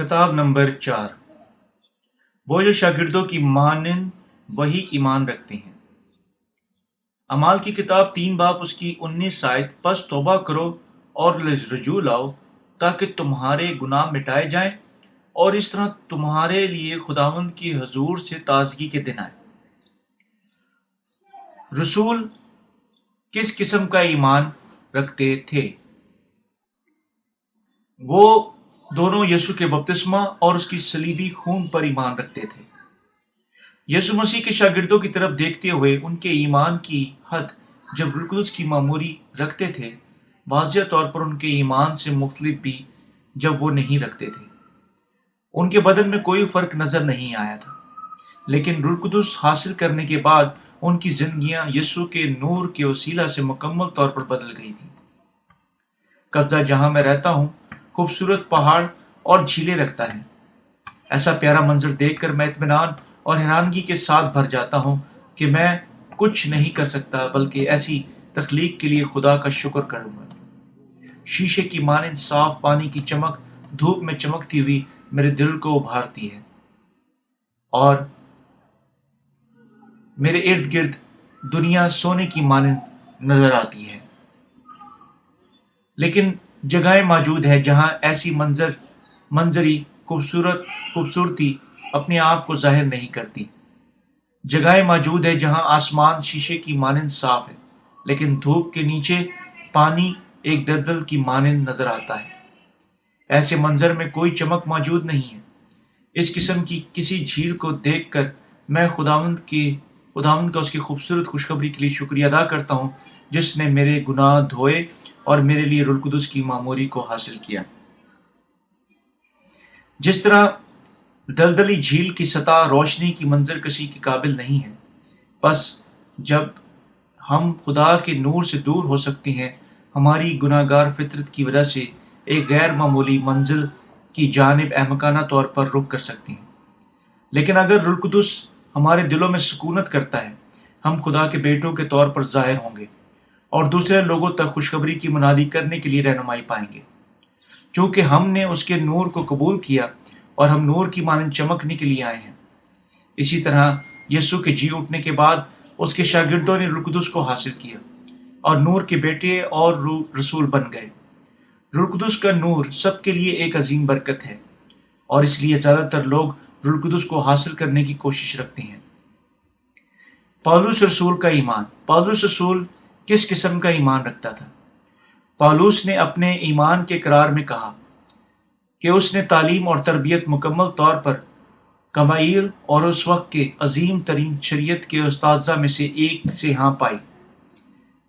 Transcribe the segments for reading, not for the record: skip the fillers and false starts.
خطاب نمبر 4۔ وہ جو شاگردوں کی مانند وہی ایمان رکھتے ہیں۔ اعمال کی کتاب 3 باب اس کی 19 آیت۔ پس توبہ کرو اور رجوع لاؤ تاکہ تمہارے گناہ مٹائے جائیں اور اس طرح تمہارے لیے خداوند کی حضور سے تازگی کے دن آئے۔ رسول کس قسم کا ایمان رکھتے تھے؟ وہ دونوں یسوع کے بپتسمہ اور اس کی صلیبی خون پر ایمان رکھتے تھے۔ یسوع مسیح کے شاگردوں کی طرف دیکھتے ہوئے ان کے ایمان کی حد جب روح القدس کی معموری رکھتے تھے، واضح طور پر ان کے ایمان سے مختلف بھی جب وہ نہیں رکھتے تھے۔ ان کے بدن میں کوئی فرق نظر نہیں آیا تھا، لیکن روح القدس حاصل کرنے کے بعد ان کی زندگیاں یسوع کے نور کے وسیلہ سے مکمل طور پر بدل گئی تھیں۔ قبضہ جہاں میں رہتا ہوں خوبصورت پہاڑ اور جھیلیں رکھتا ہے۔ ایسا پیارا منظر دیکھ کر میں اطمینان اور حیرانگی کے ساتھ بھر جاتا ہوں کہ میں کچھ نہیں کر سکتا بلکہ ایسی تخلیق کے لیے خدا کا شکر کروں گا۔ شیشے کی مانند صاف پانی کی چمک دھوپ میں چمکتی ہوئی میرے دل کو ابھارتی ہے اور میرے ارد گرد دنیا سونے کی مانند نظر آتی ہے، لیکن جگہیں موجود ہے جہاں ایسی منظری خوبصورتی اپنے آپ کو ظاہر نہیں کرتی۔ جگہیں موجود ہے جہاں آسمان شیشے کی مانند صاف ہے، لیکن دھوپ کے نیچے پانی ایک دلدل کی مانند نظر آتا ہے۔ ایسے منظر میں کوئی چمک موجود نہیں ہے۔ اس قسم کی کسی جھیل کو دیکھ کر میں خداوند کا اس کی خوبصورت خوشخبری کے لیے شکریہ ادا کرتا ہوں جس نے میرے گناہ دھوئے اور میرے لیے روح القدس کی معموری کو حاصل کیا۔ جس طرح دلدلی جھیل کی سطح روشنی کی منظر کشی کے قابل نہیں ہے، بس جب ہم خدا کے نور سے دور ہو سکتے ہیں، ہماری گناہ گار فطرت کی وجہ سے ایک غیر معمولی منزل کی جانب احمقانہ طور پر رخ کر سکتے ہیں۔ لیکن اگر روح القدس ہمارے دلوں میں سکونت کرتا ہے، ہم خدا کے بیٹوں کے طور پر ظاہر ہوں گے اور دوسرے لوگوں تک خوشخبری کی منادی کرنے کے لیے رہنمائی پائیں گے۔ چونکہ ہم نے اس کے نور کو قبول کیا اور ہم نور کی مانند چمکنے کے لیے آئے ہیں۔ اسی طرح یسوع کے جی اٹھنے کے بعد اس کے شاگردوں نے روح القدس کو حاصل کیا اور نور کے بیٹے اور رسول بن گئے۔ روح القدس کا نور سب کے لیے ایک عظیم برکت ہے اور اس لیے زیادہ تر لوگ روح القدس کو حاصل کرنے کی کوشش رکھتے ہیں۔ پولس رسول کا ایمان۔ پولس رسول کس قسم کا ایمان رکھتا تھا؟ پولس نے اپنے ایمان کے اقرار میں کہا کہ اس نے تعلیم اور تربیت مکمل طور پر گمالائیل اور اس وقت کے عظیم ترین شریعت کے اساتذہ میں سے ایک سے پائی،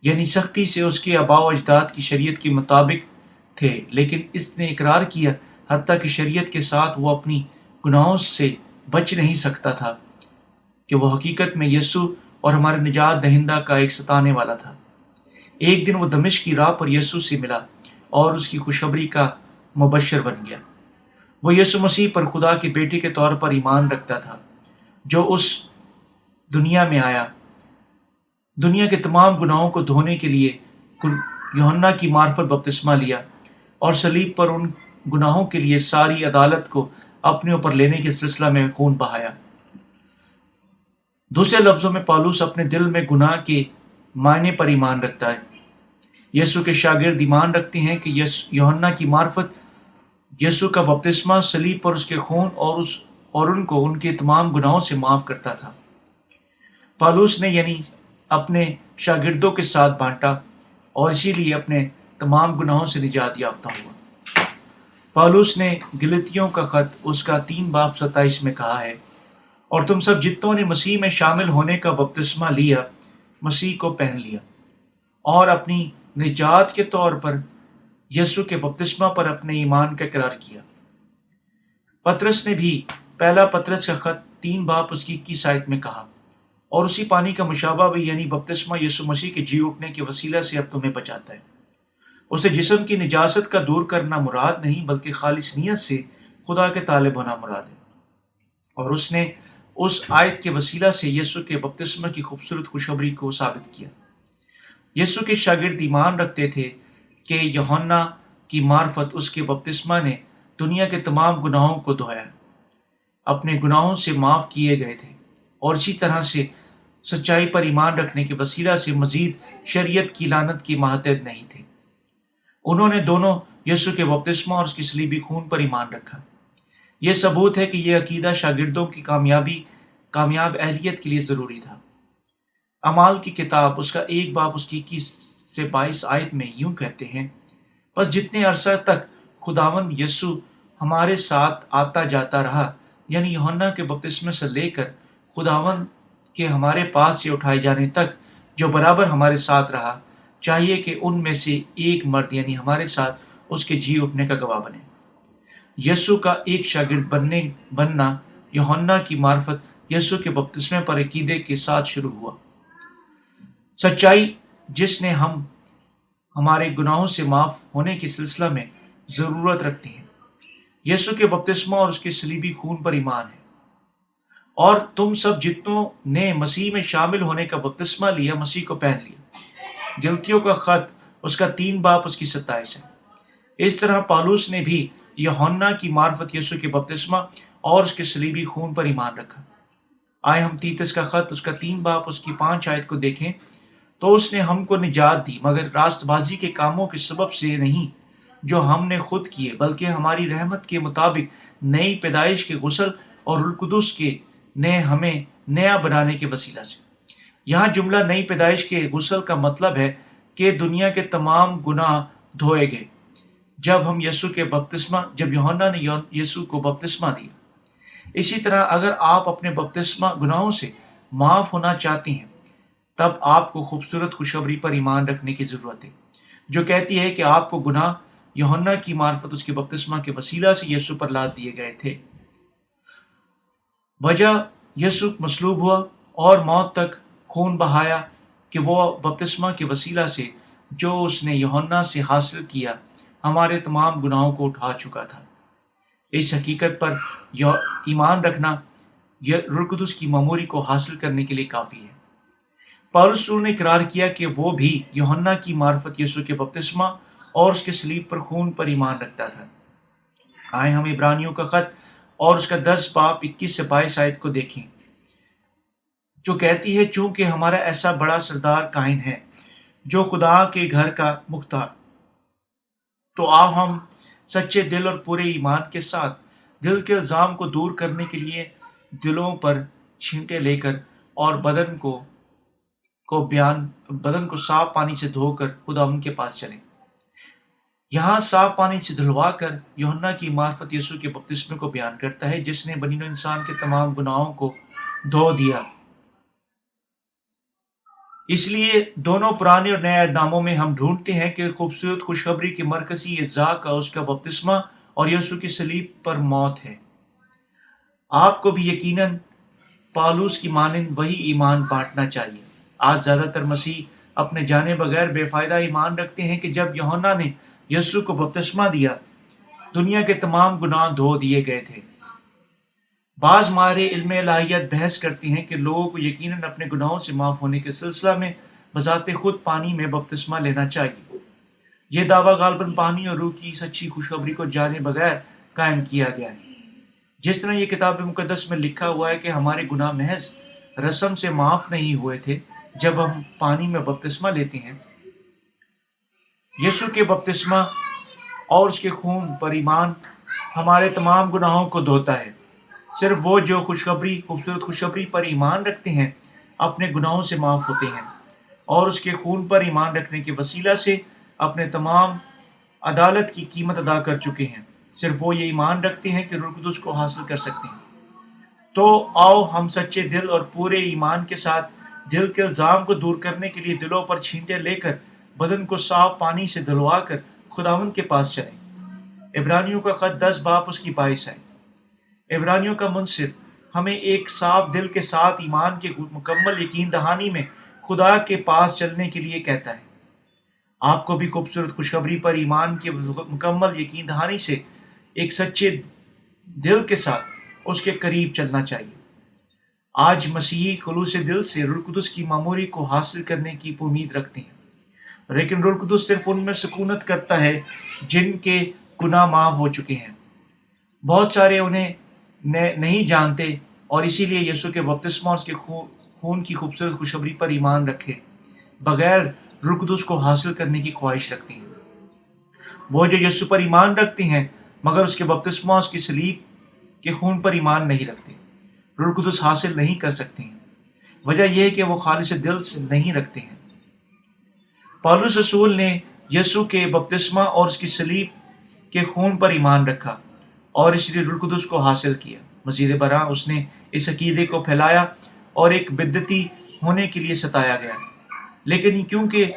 یعنی سختی سے اس کے آباء و اجداد کی شریعت کے مطابق تھے، لیکن اس نے اقرار کیا حتیٰ کہ شریعت کے ساتھ وہ اپنی گناہوں سے بچ نہیں سکتا تھا کہ وہ حقیقت میں یسوع اور ہمارے نجات دہندہ کا ایک ستانے والا تھا۔ ایک دن وہ دمشق کی راہ پر یسوع سے ملا اور اس کی خوشخبری کا مبشر بن گیا۔ وہ یسوع مسیح پر خدا کے بیٹے کے طور پر ایمان رکھتا تھا جو اس دنیا میں آیا، دنیا کے تمام گناہوں کو دھونے کے لیے یوحنا کی معرفت بپتسمہ لیا اور صلیب پر ان گناہوں کے لیے ساری عدالت کو اپنے اوپر لینے کے سلسلہ میں خون بہایا۔ دوسرے لفظوں میں پولس اپنے دل میں گناہ کے معنی پر ایمان رکھتا ہے۔ یسوع کے شاگرد ایمان رکھتے ہیں کہ یوحنا کی معرفت، یسوع کا بپتسمہ صلیب پر اس کے خون اور ان کو ان کے تمام گناہوں سے معاف کرتا تھا۔ پولس نے یعنی اپنے شاگردوں کے ساتھ بانٹا اور اسی لیے اپنے تمام گناہوں سے نجات یافتہ ہوا۔ پولس نے گلتیوں کا خط اس کا 3 باب 27 میں کہا ہے، اور تم سب جتنوں نے مسیح میں شامل ہونے کا بپتسمہ لیا، مسیح کو پہن لیا اور اپنی نجات کے طور پر یسوع کے بپتسمہ پر اپنے ایمان کا اقرار کیا۔ پطرس نے بھی پہلا پطرس کا خط 3 باب اس کی 21 آیت میں کہا، اور اسی پانی کا مشابہ بھی یعنی بپتسمہ یسوع مسیح کے جی اٹھنے کے وسیلہ سے اب تمہیں بچاتا ہے۔ اسے جسم کی نجاست کا دور کرنا مراد نہیں بلکہ خالص نیت سے خدا کے طالب ہونا مراد ہے، اور اس نے اس آیت کے وسیلہ سے یسوع کے بپتسمہ کی خوبصورت خوشخبری کو ثابت کیا۔ یسوع کے شاگرد ایمان رکھتے تھے کہ یوحنا کی معرفت اس کے بپتسمہ نے دنیا کے تمام گناہوں کو دھویا، اپنے گناہوں سے معاف کیے گئے تھے، اور اسی طرح سے سچائی پر ایمان رکھنے کے وسیلہ سے مزید شریعت کی لعنت کی ماتحت نہیں تھے۔ انہوں نے دونوں یسوع کے بپتسمہ اور اس کی صلیبی خون پر ایمان رکھا۔ یہ ثبوت ہے کہ یہ عقیدہ شاگردوں کی کامیاب اہلیت کے لیے ضروری تھا۔ اعمال کی کتاب اس کا 1 باب اس کی 21 سے 22 آیت میں یوں کہتے ہیں، بس جتنے عرصہ تک خداوند یسوع ہمارے ساتھ آتا جاتا رہا، یعنی یوحنا کے بپتسمے سے لے کر خداوند کے ہمارے پاس سے اٹھائے جانے تک جو برابر ہمارے ساتھ رہا، چاہیے کہ ان میں سے ایک مرد یعنی ہمارے ساتھ اس کے جی اٹھنے کا گواہ بنے۔ یسوع کا ایک شاگرد بننا یوحنا کی معرفت یسوع کے بپتسمے پر عقیدے کے ساتھ شروع ہوا۔ سچائی جس نے ہمارے گناہوں سے معاف ہونے کے سلسلہ میں ضرورت رکھتی ہیں، یسوع کے بپتسمہ اور اس کے صلیبی خون پر ایمان ہے۔ اور تم سب جتنوں نے مسیح میں شامل ہونے کا بپتسمہ لیا، مسیح کو پہن لیا۔ گلتیوں کا خط اس کا 3 باب اس کی 27 ہے۔ اس طرح پالوس نے بھی یوحنا کی معرفت یسوع کے بپتسمہ اور اس کے صلیبی خون پر ایمان رکھا۔ آئے ہم تیتس کا خط اس کا 3 باب اس کی 5 آیت کو دیکھیں تو اس نے ہم کو نجات دی، مگر راست بازی کے کاموں کے سبب سے نہیں جو ہم نے خود کیے، بلکہ ہماری رحمت کے مطابق نئی پیدائش کے غسل اور روح القدس کے نے ہمیں نیا بنانے کے وسیلہ سے۔ یہاں جملہ نئی پیدائش کے غسل کا مطلب ہے کہ دنیا کے تمام گناہ دھوئے گئے جب یوحنا نے یسوع کو بپتسمہ دیا۔ اسی طرح اگر آپ اپنے بپتسمہ گناہوں سے معاف ہونا چاہتے ہیں، تب آپ کو خوبصورت خوشخبری پر ایمان رکھنے کی ضرورت ہے، جو کہتی ہے کہ آپ کو گناہ یوحنا کی معرفت اس کے بپتسمہ کے وسیلہ سے یسوع پر لاد دیے گئے تھے۔ وجہ یسوع مصلوب ہوا اور موت تک خون بہایا کہ وہ بپتسمہ کے وسیلہ سے جو اس نے یوحنا سے حاصل کیا ہمارے تمام گناہوں کو اٹھا چکا تھا۔ اس حقیقت پر ایمان رکھنا روح القدس کی معموری کو حاصل کرنے کے لیے کافی ہے۔ پالوس رسول نے اقرار کیا کہ وہ بھی یوحنا کی معرفت یسوع کے بپتسمہ اور اس کے صلیب پر خون پر ایمان رکھتا تھا۔ آئے ہم عبرانیوں کا خط اور اس کا 10 باب 21 سے 22 آیت کو دیکھیں، جو کہتی ہے، چونکہ ہمارا ایسا بڑا سردار کائن ہے جو خدا کے گھر کا مختار، تو آؤ ہم سچے دل اور پورے ایمان کے ساتھ دل کے الزام کو دور کرنے کے لیے دلوں پر چھینٹے لے کر اور بدن کو صاف پانی سے دھو کر خدا ان کے پاس چلیں۔ یہاں صاف پانی سے دھلوا کر یوحنا کی معرفت یسوع کے بپتسمے کو بیان کرتا ہے، جس نے بنی نوع انسان کے تمام گناہوں کو دھو دیا۔ اس لیے دونوں پرانے اور نئے عہد ناموں میں ہم ڈھونڈتے ہیں کہ خوبصورت خوشخبری کی مرکزی اجزاء کا اس کا بپتسمہ اور یسوع کی صلیب پر موت ہے۔ آپ کو بھی یقیناً پالوس کی مانند وہی ایمان بانٹنا چاہیے۔ آج زیادہ تر مسیح اپنے جانے بغیر بے فائدہ ایمان رکھتے ہیں کہ جب یوحنا نے یسوع کو بپتسمہ دیا، دنیا کے تمام گناہ دھو دیے گئے تھے۔ بعض ماہر علم الہیات بحث کرتے ہیں کہ لوگوں کو یقیناً اپنے گناہوں سے معاف ہونے کے سلسلہ میں بذات خود پانی میں بپتسمہ لینا چاہیے۔ یہ دعویٰ غالباً پانی اور روح کی سچی خوشخبری کو جانے بغیر قائم کیا گیا ہے۔ جس طرح یہ کتاب مقدس میں لکھا ہوا ہے کہ ہمارے گناہ محض رسم سے معاف نہیں ہوئے تھے جب ہم پانی میں بپتسمہ لیتے ہیں۔ یسوع کے بپتسمہ اور اس کے خون پر ایمان ہمارے تمام گناہوں کو دھوتا ہے۔ صرف وہ جو خوبصورت خوشخبری پر ایمان رکھتے ہیں اپنے گناہوں سے معاف ہوتے ہیں اور اس کے خون پر ایمان رکھنے کے وسیلہ سے اپنے تمام عدالت کی قیمت ادا کر چکے ہیں۔ صرف وہ یہ ایمان رکھتے ہیں کہ روح القدس کو حاصل کر سکتے ہیں۔ تو آؤ ہم سچے دل اور پورے ایمان کے ساتھ دل کے الزام کو دور کرنے کے لیے دلوں پر چھینٹے لے کر بدن کو صاف پانی سے دھلوا کر خداوند کے پاس چلیں۔ عبرانیوں کا خط 10 باب اس کی 22 ہے۔ عبرانیوں کا منصف ہمیں ایک صاف دل کے ساتھ ایمان کے مکمل یقین دہانی میں خدا کے پاس چلنے کے لیے کہتا ہے۔ آپ کو بھی خوبصورت خوشخبری پر ایمان کے مکمل یقین دہانی سے ایک سچے دل کے ساتھ اس کے قریب چلنا چاہیے۔ آج مسیحی خلوص دل سے روح القدس کی معموری کو حاصل کرنے کی امید رکھتے ہیں، لیکن روح القدس صرف ان میں سکونت کرتا ہے جن کے گناہ معاف ہو چکے ہیں۔ بہت سارے انہیں نہیں جانتے اور اسی لیے یسوع کے بپتسمہ اور اس کے خون کی خوبصورت خوشخبری پر ایمان رکھے بغیر روح القدس کو حاصل کرنے کی خواہش رکھتے ہیں۔ وہ جو یسوع پر ایمان رکھتے ہیں مگر اس کے بپتسمہ اور اس کی صلیب کے خون پر ایمان نہیں رکھتے، روح القدس حاصل نہیں کر سکتے ہیں۔ وجہ یہ ہے کہ وہ خالص دل سے نہیں رکھتے ہیں۔ پولس رسول نے یسوع کے بپتسمہ اور اس کی صلیب کے خون پر ایمان رکھا اور اس لیے روح القدس کو حاصل کیا۔ مزید برآں اس نے اس عقیدے کو پھیلایا اور ایک بدعتی ہونے کے لیے ستایا گیا، لیکن کیونکہ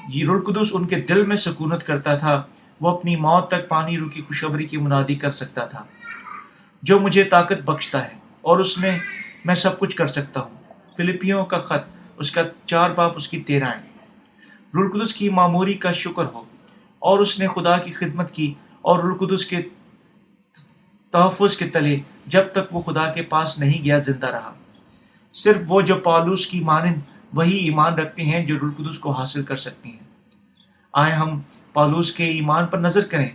یہ روح القدس ان کے دل میں سکونت کرتا تھا، وہ اپنی موت تک پانی روح کی خوشخبری کی منادی کر سکتا تھا، جو مجھے طاقت بخشتا ہے اور اس میں سب کچھ کر سکتا ہوں۔ فلپیوں کا خط اس کا 4 باب اس کی 13 ہے۔ روح القدس کی معموری کا شکر ہو، اور اس نے خدا کی خدمت کی اور روح القدس کے تحفظ کے تلے جب تک وہ خدا کے پاس نہیں گیا زندہ رہا۔ صرف وہ جو پالوس کی مانند وہی ایمان رکھتے ہیں جو روح القدس کو حاصل کر سکتے ہیں۔ آئے ہم پالوس کے ایمان پر نظر کریں۔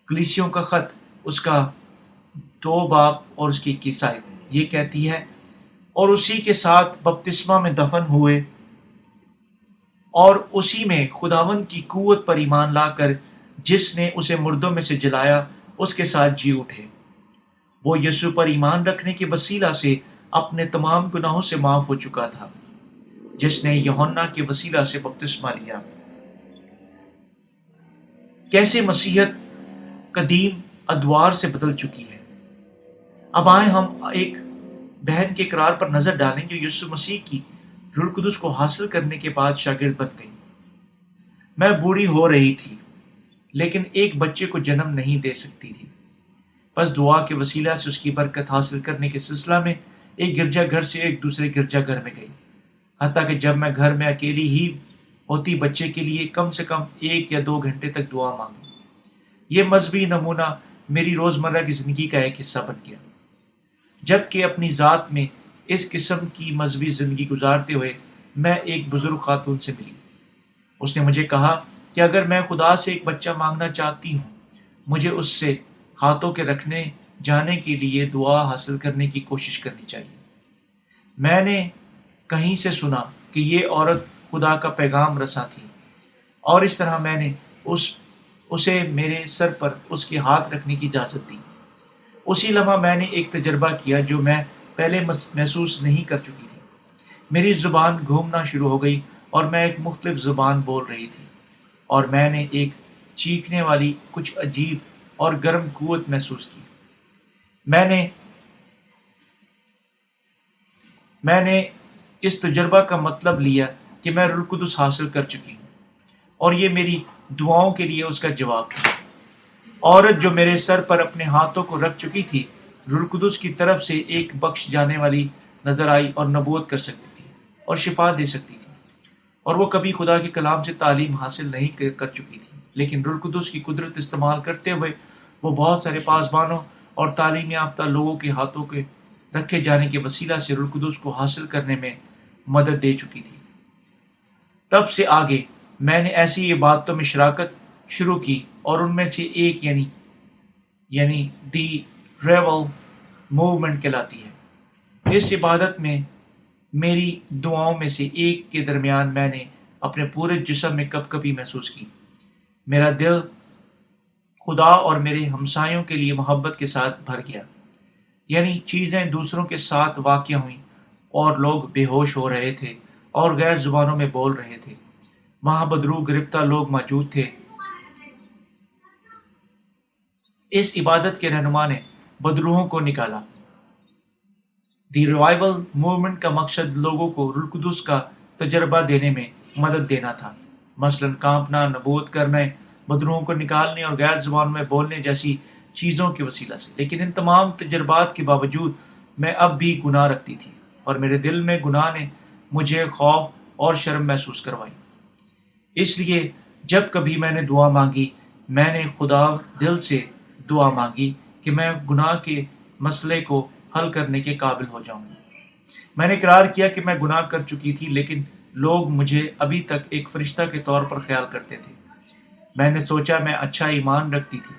کلیسیوں کا خط اس کا 2 باب اور اس کی 21 آیت یہ کہتی ہے، اور اسی کے ساتھ بپتسمہ میں دفن ہوئے اور اسی میں خداوند کی قوت پر ایمان لا کر جس نے اسے مردوں میں سے جلایا اس کے ساتھ جی اٹھے۔ وہ یسوع پر ایمان رکھنے کے وسیلہ سے اپنے تمام گناہوں سے معاف ہو چکا تھا، جس نے یوحنا کے وسیلہ سے بپتسمہ لیا۔ کیسے مسیحیت قدیم ادوار سے بدل چکی ہے۔ اب آئیں ہم ایک بہن کے اقرار پر نظر ڈالیں جو یسوع مسیح کی روح القدس کو حاصل کرنے کے بعد شاگرد بن گئی۔ میں بوڑھی ہو رہی تھی لیکن ایک بچے کو جنم نہیں دے سکتی تھی، بس دعا کے وسیلہ سے اس کی برکت حاصل کرنے کے سلسلہ میں ایک گرجا گھر سے ایک دوسرے گرجا گھر میں گئی، حتیٰ کہ جب میں گھر میں اکیلی ہی ہوتی بچے کے لیے کم سے کم 1 یا 2 گھنٹے تک دعا مانگی۔ یہ مذہبی نمونہ میری روزمرہ کی زندگی کا ایک حصہ بن گیا۔ جبکہ اپنی ذات میں اس قسم کی مذہبی زندگی گزارتے ہوئے میں ایک بزرگ خاتون سے ملی۔ اس نے مجھے کہا کہ اگر میں خدا سے ایک بچہ مانگنا چاہتی ہوں، مجھے اس سے ہاتھوں کے رکھنے جانے کے لیے دعا حاصل کرنے کی کوشش کرنی چاہیے۔ میں نے کہیں سے سنا کہ یہ عورت خدا کا پیغام رساں تھی، اور اس طرح میں نے اسے میرے سر پر اس کے ہاتھ رکھنے کی اجازت دی۔ اسی لمحہ میں نے ایک تجربہ کیا جو میں پہلے محسوس نہیں کر چکی تھی۔ میری زبان گھومنا شروع ہو گئی اور میں ایک مختلف زبان بول رہی تھی، اور میں نے ایک چیخنے والی کچھ عجیب اور گرم قوت محسوس کی۔ میں نے اس تجربہ کا مطلب لیا کہ میں روح القدس حاصل کر چکی ہوں، اور یہ میری دعاؤں کے لیے اس کا جواب تھا۔ عورت جو میرے سر پر اپنے ہاتھوں کو رکھ چکی تھی، روح القدس کی طرف سے ایک بخش جانے والی نظر آئی اور نبوت کر سکتی تھی اور شفا دے سکتی تھی، اور وہ کبھی خدا کے کلام سے تعلیم حاصل نہیں کر چکی تھی، لیکن روح القدس کی قدرت استعمال کرتے ہوئے وہ بہت سارے پاسبانوں اور تعلیم یافتہ لوگوں کے ہاتھوں کے رکھے جانے کے وسیلہ سے روح القدس کو حاصل کرنے میں مدد دے چکی تھی۔ تب سے آگے میں نے ایسی عبادتوں میں شراکت شروع کی، اور ان میں سے ایک یعنی دی ریول موومنٹ کہلاتی ہے۔ اس عبادت میں میری دعاؤں میں سے ایک کے درمیان میں نے اپنے پورے جسم میں کپ کپی محسوس کی۔ میرا دل خدا اور میرے ہمسایوں کے لیے محبت کے ساتھ بھر گیا، یعنی چیزیں دوسروں کے ساتھ واقع ہوئیں اور لوگ بے ہوش ہو رہے تھے اور غیر زبانوں میں بول رہے تھے۔ وہاں بدروح گرفتہ لوگ موجود تھے۔ اس عبادت کے رہنما نے بدروحوں کو نکالا۔ دی ریوائول موومنٹ کا مقصد لوگوں کو روح القدس کا تجربہ دینے میں مدد دینا تھا، مثلاً کانپنا، نبوت کرنے، بدروحوں کو نکالنے اور غیر زبان میں بولنے جیسی چیزوں کے وسیلہ سے۔ لیکن ان تمام تجربات کے باوجود میں اب بھی گناہ رکھتی تھی، اور میرے دل میں گناہ نے مجھے خوف اور شرم محسوس کروائی۔ اس لیے جب کبھی میں نے دعا مانگی، میں نے خدا دل سے دعا مانگی کہ میں گناہ کے مسئلے کو حل کرنے کے قابل ہو جاؤں۔ میں نے اقرار کیا کہ میں گناہ کر چکی تھی، لیکن لوگ مجھے ابھی تک ایک فرشتہ کے طور پر خیال کرتے تھے۔ میں نے سوچا میں اچھا ایمان رکھتی تھی،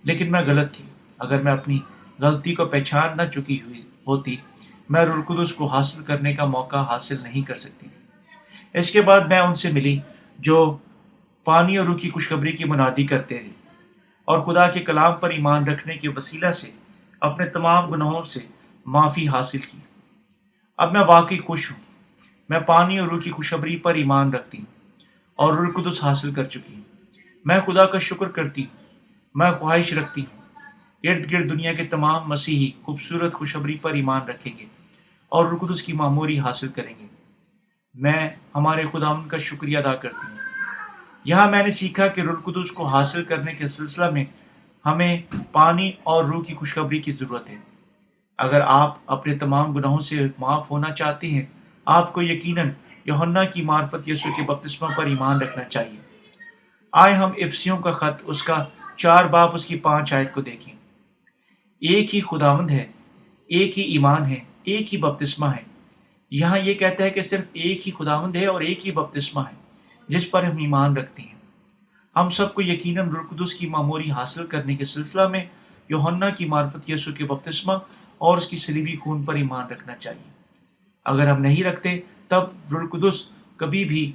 لیکن میں غلط تھی۔ اگر میں اپنی غلطی کو پہچان نہ چکی ہوئی ہوتی، میں روح القدس کو حاصل کرنے کا موقع حاصل نہیں کر سکتی۔ اس کے بعد میں ان سے ملی جو پانی اور روح کی خوشخبری کی منادی کرتے تھے اور خدا کے کلام پر ایمان رکھنے کے وسیلہ سے اپنے تمام گناہوں سے معافی حاصل کی۔ اب میں واقعی خوش ہوں۔ میں پانی اور روح کی خوشخبری پر ایمان رکھتی ہوں اور روح القدس حاصل کر چکی ہوں۔ میں خدا کا شکر کرتی ہوں۔ میں خواہش رکھتی ہوں ارد گرد دنیا کے تمام مسیحی خوبصورت خوشخبری پر ایمان رکھیں گے اور روح القدس کی معموری حاصل کریں گے۔ میں ہمارے خداوند کا شکریہ ادا کرتی ہوں۔ یہاں میں نے سیکھا کہ روح القدس کو حاصل کرنے کے سلسلہ میں ہمیں پانی اور روح کی خوشخبری کی ضرورت ہے۔ اگر آپ اپنے تمام گناہوں سے معاف ہونا چاہتے ہیں، آپ کو یقیناً یوحنا کی معرفت یسوع کے بپتسمہ پر ایمان رکھنا چاہیے۔ آئے ہم افسیوں کا خط اس کا 4 باب اس کی 5 آیت کو دیکھیں۔ ایک ہی خداوند ہے، ایک ہی ایمان ہے، ایک ہی بپتسمہ ہے۔ یہاں یہ کہتا ہے کہ صرف ایک ہی خداوند ہے اور ایک ہی بپتسمہ ہے جس پر ہم ایمان رکھتے ہیں۔ ہم سب کو یقیناً روح القدس کی معموری حاصل کرنے کے سلسلہ میں یوحنا کی معرفت یسوع کے بپتسمہ اور اس کی صلیبی خون پر ایمان رکھنا چاہیے۔ اگر ہم نہیں رکھتے تب روح القدس کبھی بھی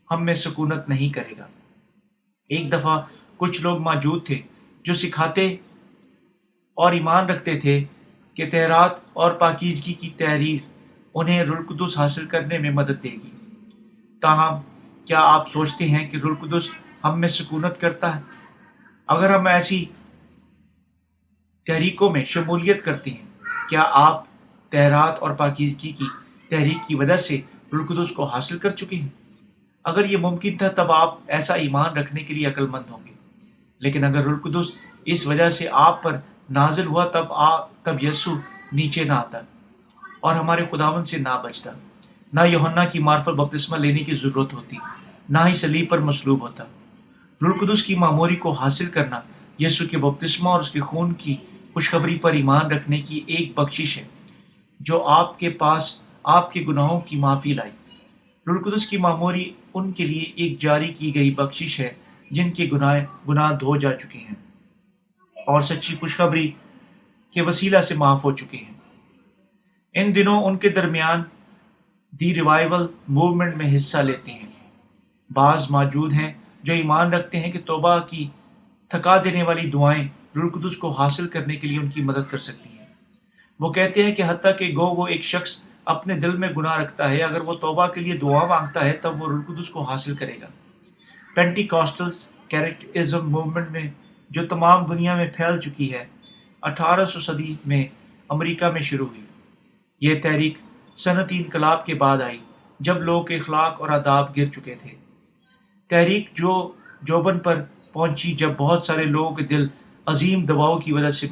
ہم میں سکونت نہیں کرے گا۔ ایک دفعہ کچھ لوگ موجود تھے جو سکھاتے اور ایمان رکھتے تھے کہ طہارت اور پاکیزگی کی تحریر انہیں روح القدس حاصل کرنے میں مدد دے گی۔ تاہم کیا آپ سوچتے ہیں کہ روح القدس ہم میں سکونت کرتا ہے؟ اگر ہم ایسی تحریکوں میں شمولیت کرتے ہیں، کیا آپ طہارت اور پاکیزگی کی تحریک کی وجہ سے روح القدس کو حاصل کر چکے ہیں؟ اگر یہ ممکن تھا تب آپ ایسا ایمان رکھنے کے لیے عقل مند ہوں گے۔ لیکن اگر روح القدس اس وجہ سے آپ پر نازل ہوا تب یسوع نیچے نہ آتا اور ہمارے خداوند سے نہ بچتا، نہ یوحنا کی معرفت بپتسمہ لینے کی ضرورت ہوتی، نہ ہی صلیب پر مصلوب ہوتا۔ روح القدس کی معموری کو حاصل کرنا یسوع کے بپتسمہ اور اس کے خون کی خوشخبری پر ایمان رکھنے کی ایک بخشش ہے جو آپ کے پاس آپ کے گناہوں کی معافی لائی۔ روح القدس کی معموری ان کے لیے ایک جاری کی گئی بخشش ہے جن کے گناہ دھو جا چکے ہیں اور سچی خوشخبری کے وسیلہ سے معاف ہو چکے ہیں۔ ان دنوں ان کے درمیان دی ریوائول موومنٹ میں حصہ لیتے ہیں بعض موجود ہیں جو ایمان رکھتے ہیں کہ توبہ کی تھکا دینے والی دعائیں روح القدس کو حاصل کرنے کے لیے ان کی مدد کر سکتی ہیں۔ وہ کہتے ہیں کہ حتیٰ کہ وہ ایک شخص اپنے دل میں گناہ رکھتا ہے، اگر وہ توبہ کے لیے دعا مانگتا ہے تب وہ روح القدس کو حاصل کرے گا۔ پینٹیکاسٹل کیریکٹرزم موومنٹ میں جو تمام دنیا میں پھیل چکی ہے 1800 صدی میں امریکہ میں شروع ہوئی۔ یہ تحریک صنعتی انقلاب کے بعد آئی جب لوگوں کے اخلاق اور آداب گر چکے تھے۔ تحریک جوبن پر پہنچی جب بہت سارے لوگوں کے دل عظیم دباؤ کی وجہ سے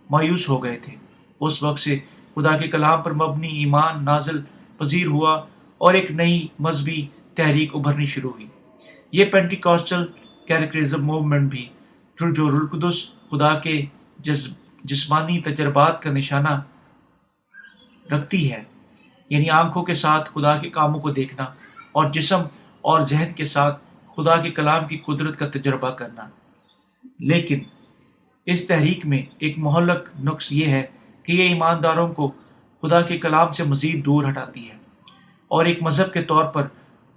مایوس ہو گئے تھے۔ اس وقت سے خدا کے کلام پر مبنی ایمان نازل پذیر ہوا اور ایک نئی مذہبی تحریک ابھرنی شروع ہوئی۔ یہ پینٹیکاسٹل کیریکٹرزم موومنٹ بھی جو روح القدس خدا کے جسمانی تجربات کا نشانہ رکھتی ہے، یعنی آنکھوں کے ساتھ خدا کے کاموں کو دیکھنا اور جسم اور ذہن کے ساتھ خدا کے کلام کی قدرت کا تجربہ کرنا۔ لیکن اس تحریک میں ایک مہلک نقص یہ ہے کہ یہ ایمانداروں کو خدا کے کلام سے مزید دور ہٹاتی ہے اور ایک مذہب کے طور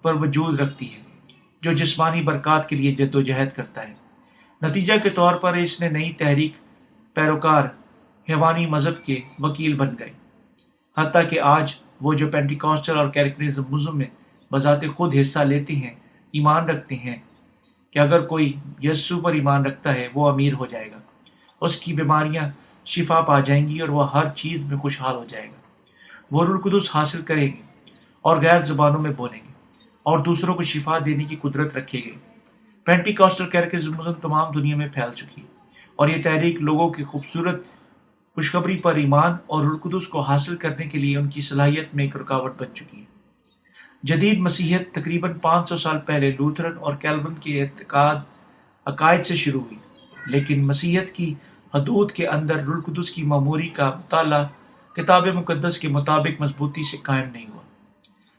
پر وجود رکھتی ہے جو جسمانی برکات کے لیے جد و جہد کرتا ہے۔ نتیجہ کے طور پر اس نے نئی تحریک پیروکار حیوانی مذہب کے وکیل بن گئے، حتیٰ کہ آج وہ جو پینٹیکاسٹل اور کیریکٹرزم میں بذات خود حصہ لیتے ہیں ایمان رکھتے ہیں کہ اگر کوئی یسوع پر ایمان رکھتا ہے وہ امیر ہو جائے گا، اس کی بیماریاں شفا پا جائیں گی اور وہ ہر چیز میں خوشحال ہو جائے گا۔ وہ روح القدس حاصل کریں گے اور غیر زبانوں میں بولیں گے اور دوسروں کو شفا دینے کی قدرت رکھے گے۔ پینٹیکاسٹل کیریکٹرزم تمام دنیا میں پھیل چکی ہے اور یہ تحریک لوگوں کی خوبصورت خوشخبری پر ایمان اور روح القدس کو حاصل کرنے کے لیے ان کی صلاحیت میں ایک رکاوٹ بن چکی ہے۔ جدید مسیحیت تقریباً 500 سال پہلے لوتھرن اور کیلون کے عقائد سے شروع ہوئی، لیکن مسیحیت کی حدود کے اندر روح القدس کی معموری کا مطالعہ کتاب مقدس کے مطابق مضبوطی سے قائم نہیں ہوا۔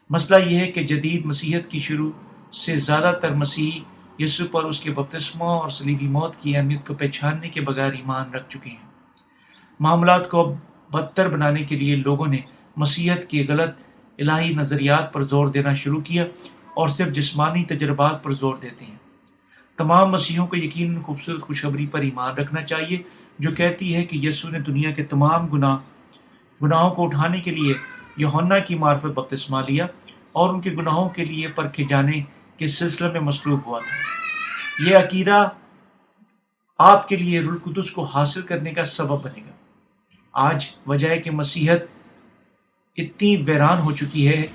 مسئلہ یہ ہے کہ جدید مسیحیت کی شروع سے زیادہ تر مسیحی یسوع پر اس کے بپتسمہ اور صلیبی موت کی اہمیت کو پہچاننے کے بغیر ایمان رکھ چکے ہیں۔ معاملات کو بدتر بنانے کے لیے لوگوں نے مسیحیت کے غلط الہی نظریات پر زور دینا شروع کیا اور صرف جسمانی تجربات پر زور دیتے ہیں۔ تمام مسیحیوں کو یقیناً خوبصورت خوشخبری پر ایمان رکھنا چاہیے جو کہتی ہے کہ یسوع نے دنیا کے تمام گناہوں کو اٹھانے کے لیے یوحنا کی معرفت بپتسمہ لیا اور ان کے گناہوں کے لیے پرکھے جانے کے سلسلے میں مصلوب ہوا تھا۔ یہ عقیدہ آپ کے لیے روح القدس کو حاصل کرنے کا سبب بنے گا۔ آج وجہ ہے کہ مسیحیت اتنی ویران ہو چکی ہے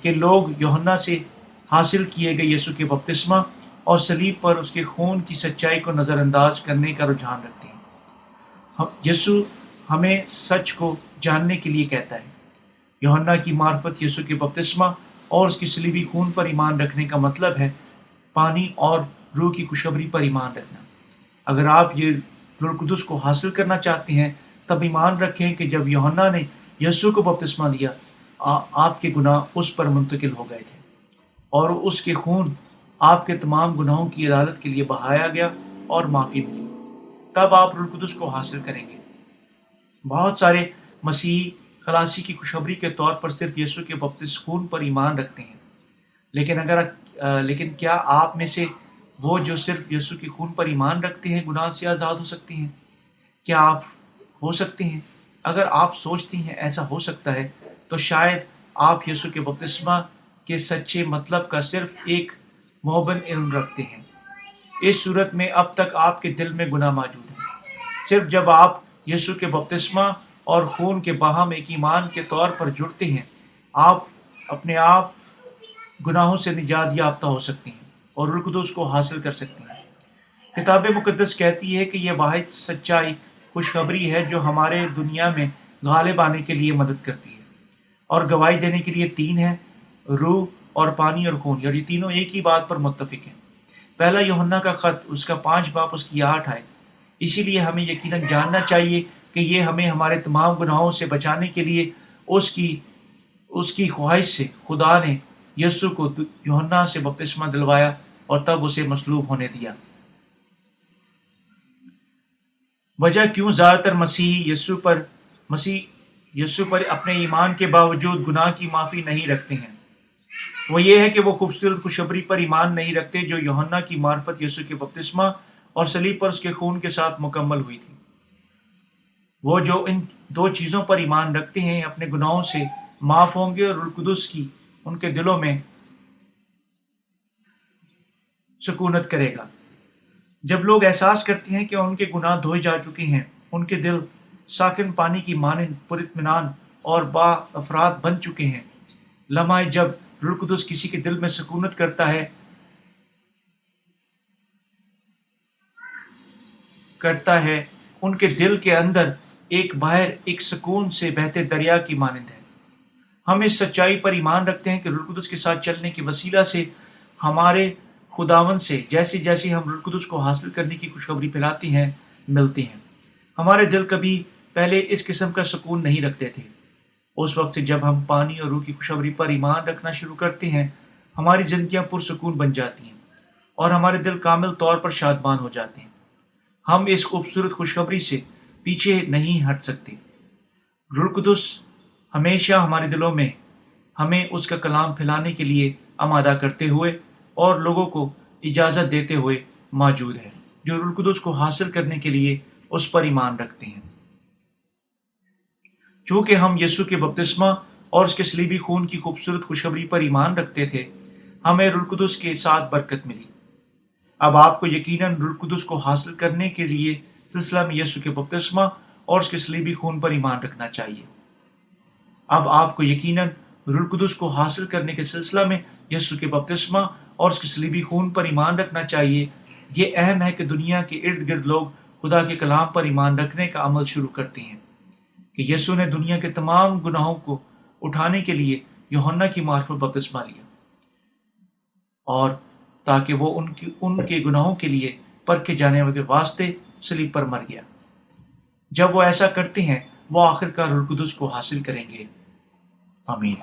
کہ لوگ یوحنا سے حاصل کیے گئے یسوع کے بپتسمہ اور صلیب پر اس کے خون کی سچائی کو نظر انداز کرنے کا رجحان رکھتے ہیں۔ یسوع ہمیں سچ کو جاننے کے لیے کہتا ہے۔ یوحنا کی معرفت یسوع کے بپتسمہ اور اس کے صلیبی خون پر ایمان رکھنے کا مطلب ہے پانی اور روح کی خوشخبری پر ایمان رکھنا۔ اگر آپ یہ روح القدس کو حاصل کرنا چاہتے ہیں تب ایمان رکھیں کہ جب یوحنا نے یسوع کو بپتسمہ دیا آپ کے گناہ اس پر منتقل ہو گئے تھے اور اس کے خون آپ کے تمام گناہوں کی عدالت کے لیے بہایا گیا اور معافی ملی۔ تب آپ روح القدس کو حاصل کریں گے۔ بہت سارے مسیحی خلاصی کی خوشخبری کے طور پر صرف یسوع کے بپتس خون پر ایمان رکھتے ہیں، لیکن کیا آپ میں سے وہ جو صرف یسوع کے خون پر ایمان رکھتے ہیں گناہ سے آزاد ہو سکتے ہیں؟ کیا آپ ہو سکتے ہیں؟ اگر آپ سوچتے ہیں ایسا ہو سکتا ہے تو شاید آپ یسوع کے بپتسمہ کے سچے مطلب کا صرف ایک مبہم علم رکھتے ہیں۔ اس صورت میں اب تک آپ کے دل میں گناہ موجود ہے۔ صرف جب آپ یسوع کے بپتسمہ اور خون کے باہم ایک ایمان کے طور پر جڑتے ہیں آپ اپنے آپ گناہوں سے نجات یافتہ ہو سکتے ہیں اور روح القدس کو حاصل کر سکتے ہیں۔ کتاب مقدس کہتی ہے کہ یہ واحد سچائی خوشخبری ہے جو ہمارے دنیا میں غالب آنے کے لیے مدد کرتی ہے اور گواہی دینے کے لیے تین ہے: روح اور پانی اور خون، اور یہ تینوں ایک ہی بات پر متفق ہیں۔ پہلا یوحنا کا خط اس کا 5 باب اس کی 8 آئے۔ اسی لیے ہمیں یقیناً جاننا چاہیے کہ یہ ہمیں ہمارے تمام گناہوں سے بچانے کے لیے اس کی خواہش سے خدا نے یسوع کو یوحنا سے بپتسمہ دلوایا اور تب اسے مصلوب ہونے دیا۔ وجہ کیوں زیادہ تر مسیحی یسوع پر اپنے ایمان کے باوجود گناہ کی معافی نہیں رکھتے ہیں، وہ یہ ہے کہ وہ خوبصورت خوشخبری پر ایمان نہیں رکھتے جو یوحنا کی معرفت یسوع کے بپتسمہ اور صلیب پر اس کے خون کے ساتھ مکمل ہوئی تھی۔ وہ جو ان دو چیزوں پر ایمان رکھتے ہیں اپنے گناہوں سے معاف ہوں گے اور روح القدس کی ان کے دلوں میں سکونت کرے گا۔ جب لوگ احساس کرتے ہیں کہ ان کے گناہ دھوئے جا چکے ہیں، ان کے دل ساکن پانی کی مانند پر اطمینان اور با افراد بن چکے ہیں۔ لمحہ جب روح القدس کسی کے دل میں سکونت کرتا ہے ان کے دل کے اندر ایک بحر ایک سکون سے بہتے دریا کی مانند ہے۔ ہم اس سچائی پر ایمان رکھتے ہیں کہ روح القدس کے ساتھ چلنے کے وسیلہ سے ہمارے خداوند سے جیسے جیسے ہم روح القدس کو حاصل کرنے کی خوشخبری پھیلاتے ہیں ملتے ہیں۔ ہمارے دل کبھی پہلے اس قسم کا سکون نہیں رکھتے تھے۔ اس وقت سے جب ہم پانی اور روح کی خوشخبری پر ایمان رکھنا شروع کرتے ہیں ہماری زندگیاں پرسکون بن جاتی ہیں اور ہمارے دل کامل طور پر شادمان ہو جاتے ہیں۔ ہم اس خوبصورت خوشخبری سے پیچھے نہیں ہٹ سکتے۔ روح القدس ہمیشہ ہمارے دلوں میں ہمیں اس کا کلام پھیلانے کے لیے آمادہ کرتے ہوئے اور لوگوں کو اجازت دیتے ہوئے موجود ہے جو روح القدس کو حاصل کرنے کے لیے اس پر ایمان رکھتے ہیں۔ چونکہ ہم یسوع کے بپتسمہ اور اس کے صلیبی خون کی خوبصورت خوشخبری پر ایمان رکھتے تھے ہمیں روح القدس کے ساتھ برکت ملی۔ اب آپ کو یقیناً روح القدس کو حاصل کرنے کے لیے سلسلہ میں یسوع کے بپتسمہ اور اس کے صلیبی خون پر ایمان رکھنا چاہیے۔ اب آپ کو یقیناً روح القدس کو حاصل کرنے کے سلسلہ میں یسوع کے بپتسمہ اور اس کے صلیبی خون پر ایمان رکھنا چاہیے۔ یہ اہم ہے کہ دنیا کے ارد گرد لوگ خدا کے کلام پر ایمان رکھنے کا عمل شروع کرتے ہیں کہ یسوع نے دنیا کے تمام گناہوں کو اٹھانے کے لیے یوحنا کی معرفت بپتسمہ لیا اور تاکہ وہ ان کے گناہوں کے لیے پرکھے جانے کے واسطے صلیب پر مر گیا۔ جب وہ ایسا کرتے ہیں وہ آخر کار روح القدس کو حاصل کریں گے۔ آمین۔